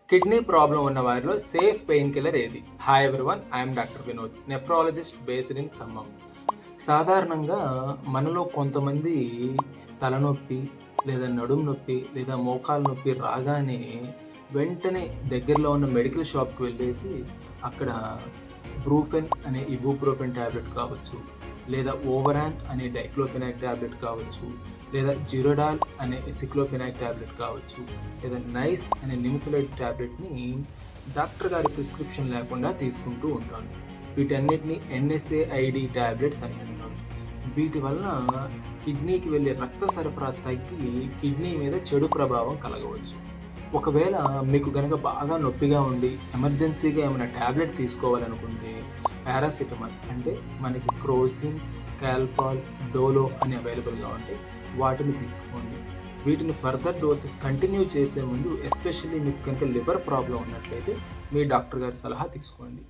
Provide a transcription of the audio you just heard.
Kidney problem ఉన్న వారిలో safe pain killer ఏది? Hi everyone, I'm doctor Vinod, nephrologist based in Khammam. సాధారణంగా మనలో కొంతమంది తలనొప్పి లేదా నడుము నొప్పి లేదా మోకాలు నొప్పి రాగానే వెంటనే దగ్గరలో ఉన్న మెడికల్ షాప్‌కి వెళ్ళేసి అక్కడ బ్రూఫెన్ అనే ఇబుప్రోఫెన్ టాబ్లెట్ కావచ్చు, లేదా ఓవరాన్ అనే డైక్లోఫెనాక్ టాబ్లెట్ కావచ్చు, లేదా జిరోడాల్ అనే ఎసిక్లోఫెనాక్ టాబ్లెట్ కావచ్చు, లేదా నైస్ అనే నిమిసలైడ్ టాబ్లెట్‌ని డాక్టర్ గారి ప్రిస్క్రిప్షన్ లేకుండా తీసుకుంటూ ఉంటాను. వీటన్నిటిని ఎన్ఎస్ఏఐడి టాబ్లెట్స్ అని అంటారు. వీటి వలన కిడ్నీకి వెళ్ళే రక్త సరఫరా తగ్గి కిడ్నీ మీద చెడు ప్రభావం కలగవచ్చు. ఒకవేళ మీకు గనక బాగా నొప్పిగా ఉండి ఎమర్జెన్సీగా ఏమైనా టాబ్లెట్ తీసుకోవాలనుకుంటే పారాసిటమాల్ అంటే మనకి క్రోసిన్, కాల్పాల్, డోలో అని అవైలబుల్‌గా ఉంటాయి. వాటిని తీసుకోండి. వీటిని ఫర్దర్ డోసెస్ కంటిన్యూ చేసే ముందు ఎస్పెషల్లీ మీకు కనుక లివర్ ప్రాబ్లమ్ ఉన్నట్లయితే మీ డాక్టర్ గారి సలహా తీసుకోండి.